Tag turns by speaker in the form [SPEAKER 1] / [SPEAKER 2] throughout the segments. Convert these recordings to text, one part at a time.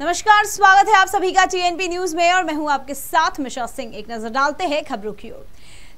[SPEAKER 1] नमस्कार, स्वागत है आप सभी का टीएनपी न्यूज में और मैं हूं आपके साथ मिशा सिंह। एक नजर डालते हैं खबरों की ओर।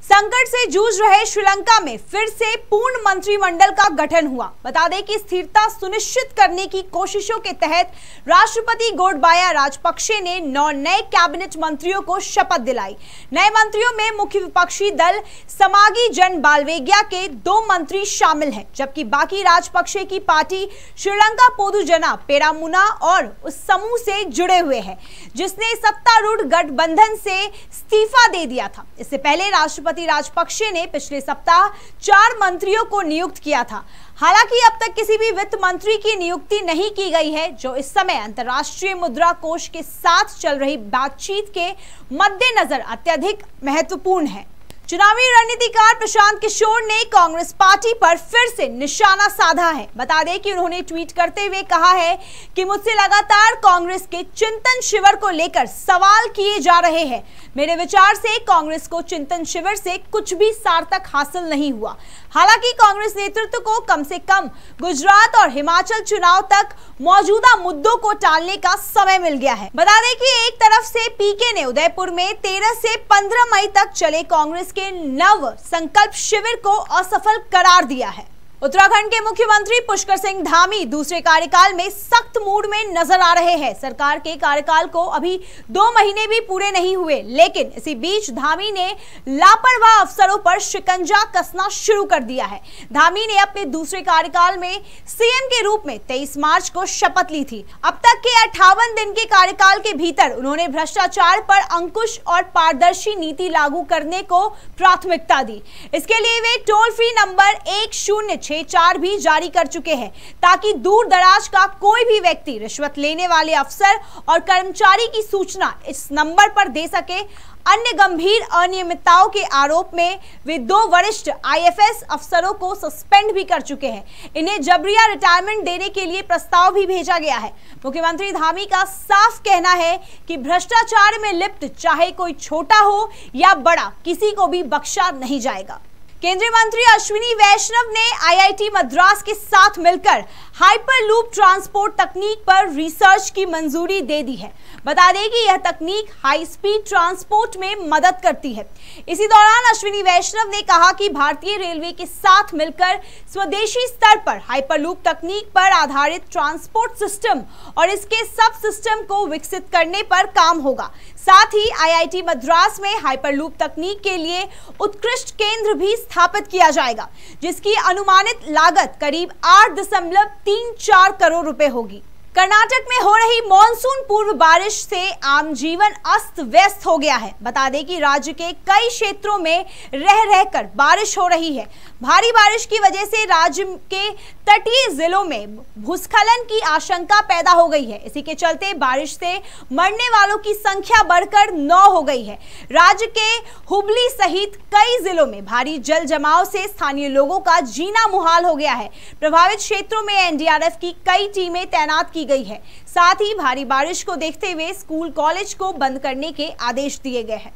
[SPEAKER 1] संकट से जूझ रहे श्रीलंका में फिर से पूर्ण मंत्रिमंडल का गठन हुआ। बता दें कि स्थिरता सुनिश्चित करने की कोशिशों के तहत राष्ट्रपति गोटबाया राजपक्षे ने 9 नए कैबिनेट मंत्रियों को शपथ दिलाई। नए मंत्रियों में मुख्य विपक्षी दल समागी जन बालवेगिया के 2 मंत्री शामिल हैं, जबकि बाकी राजपक्षे की पार्टी श्रीलंका पोदुजना पेरामुना और उस समूह से जुड़े हुए हैं जिसने सत्तारूढ़ गठबंधन से इस्तीफा दे दिया था। इससे पहले राष्ट्रपति राजपक्षे ने पिछले सप्ताह 4 मंत्रियों को नियुक्त किया था। हालांकि अब तक किसी भी वित्त मंत्री की नियुक्ति नहीं की गई है, जो इस समय अंतर्राष्ट्रीय मुद्रा कोष के साथ चल रही बातचीत के मद्देनजर अत्यधिक महत्वपूर्ण है। चुनावी रणनीतिकार प्रशांत किशोर ने कांग्रेस पार्टी पर फिर से निशाना साधा है। बता दें कि उन्होंने ट्वीट करते हुए कहा है कि मुझसे लगातार कांग्रेस के चिंतन शिविर को लेकर सवाल किए जा रहे हैं। मेरे विचार से कांग्रेस को चिंतन शिविर से कुछ भी सार्थक हासिल नहीं हुआ। हालांकि कांग्रेस नेतृत्व को कम से कम गुजरात और हिमाचल चुनाव तक मौजूदा मुद्दों को टालने का समय मिल गया है। बता दें कि एक तरफ से पीके ने उदयपुर में 13 से 15 मई तक चले कांग्रेस के नव संकल्प शिविर को असफल करार दिया है। उत्तराखंड के मुख्यमंत्री पुष्कर सिंह धामी दूसरे कार्यकाल में सख्त मूड में नजर आ रहे हैं। सरकार के कार्यकाल को अभी 2 महीने भी पूरे नहीं हुए, लेकिन इसी बीच धामी ने लापरवाह अफसरों पर शिकंजा कसना शुरू कर दिया है। धामी ने अपने दूसरे कार्यकाल में सीएम के रूप में 23 मार्च को शपथ ली थी। अब तक के 58 दिन के कार्यकाल के भीतर उन्होंने भ्रष्टाचार पर अंकुश और पारदर्शी नीति लागू करने को प्राथमिकता दी। इसके लिए वे टोल फ्री नंबर 1064 भी जारी कर चुके हैं, ताकि दूर दराज का कोई भी व्यक्ति रिश्वत लेने वाले अफसर और कर्मचारी की सूचना इस नंबर पर दे सके। अन्य गंभीर अनियमितताओं के आरोप में वे 2 वरिष्ठ आईएफएस अफसरों को सस्पेंड भी कर चुके हैं। इन्हें जबरिया रिटायरमेंट देने के लिए प्रस्ताव भी भेजा गया है। मुख्यमंत्री धामी का साफ कहना है कि भ्रष्टाचार में लिप्त चाहे कोई छोटा हो या बड़ा, किसी को भी बख्शा नहीं जाएगा। केंद्रीय मंत्री अश्विनी वैष्णव ने आईआईटी मद्रास के साथ मिलकर हाइपरलूप ट्रांसपोर्ट तकनीक पर रिसर्च की मंजूरी दे दी है। बता दें कि यह तकनीक हाई स्पीड ट्रांसपोर्ट में मदद करती है। इसी दौरान अश्विनी वैष्णव ने कहा कि भारतीय रेलवे के साथ मिलकर स्वदेशी स्तर पर हाइपरलूप तकनीक पर आधारित ट्रांसपोर्ट सिस्टम और इसके सब सिस्टम को विकसित करने पर काम होगा। साथ ही आईआईटी मद्रास में हाइपरलूप तकनीक के लिए उत्कृष्ट केंद्र भी स्थापित किया जाएगा, जिसकी अनुमानित लागत करीब 8.34 करोड़ रुपए होगी। कर्नाटक में हो रही मॉनसून पूर्व बारिश से आम जीवन अस्त व्यस्त हो गया है। बता दें कि राज्य के कई क्षेत्रों में रह रहकर बारिश हो रही है। भारी बारिश की वजह से राज्य के तटीय जिलों में भूस्खलन की आशंका पैदा हो गई है। इसी के चलते बारिश से मरने वालों की संख्या बढ़कर 9 हो गई है। राज्य के हुबली सहित कई जिलों में भारी जल जमाव से स्थानीय लोगों का जीना मुहाल हो गया है। प्रभावित क्षेत्रों में एनडीआरएफ की कई टीमें तैनात की गई है। साथ ही भारी बारिश को देखते हुए स्कूल कॉलेज को बंद करने के आदेश दिए गए हैं।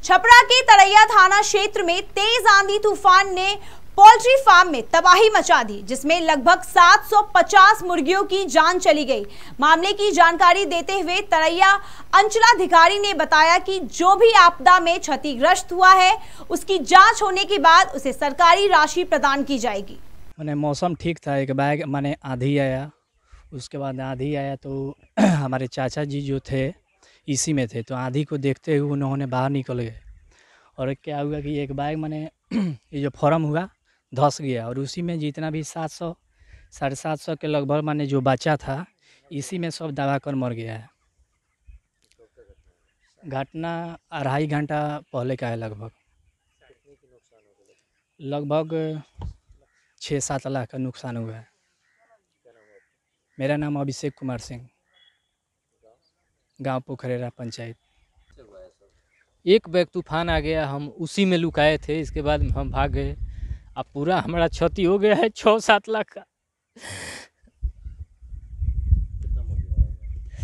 [SPEAKER 1] छपरा के तरैया थाना क्षेत्र में तेज आंधी तूफान ने पोल्ट्री फार्म में तबाही मचा दी, जिसमें लगभग 750 मुर्गियों की जान चली गई। मामले की जानकारी देते हुए तरैया अंचलाधिकारी ने बताया कि जो भी आपदा में क्षतिग्रस्त हुआ है, उसकी जांच होने के बाद उसे सरकारी राशि प्रदान की जाएगी।
[SPEAKER 2] मौसम ठीक था, एक बैग माने आंधी आया, उसके बाद आंधी आया तो हमारे चाचा जी जो थे इसी में थे, तो आंधी को देखते हुए उन्होंने बाहर निकल गए और क्या हुआ कि एक बैग माने ये जो फॉर्म हुआ धंस गया और उसी में जितना भी 700 750 के लगभग माने जो बचा था इसी में सब दबा कर मर गया है। घटना 2.5 घंटा पहले का है। लगभग 6-7 लाख का नुकसान हुआ है। मेरा नाम अभिषेक कुमार सिंह, गांव पोखरेरा पंचायत।
[SPEAKER 3] एक बैग तूफान आ गया, हम उसी में लुकाए थे, इसके बाद हम भाग गए। अब पूरा हमारा क्षति हो गया है 6-7 लाख का।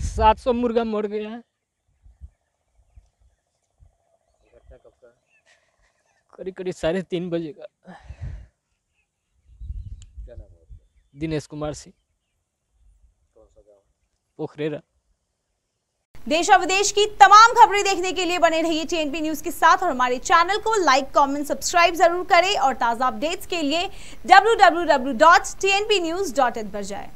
[SPEAKER 3] 700 मुर्गा मर गया है। करीब 3:30 बजे का। दिनेश कुमार सिंह, पोखरेरा।
[SPEAKER 1] देश और विदेश की तमाम खबरें देखने के लिए बने रहिए TNP न्यूज के साथ और हमारे चैनल को लाइक, कमेंट, सब्सक्राइब जरूर करें और ताज़ा अपडेट्स के लिए www.tnpnews.in पर जाएं।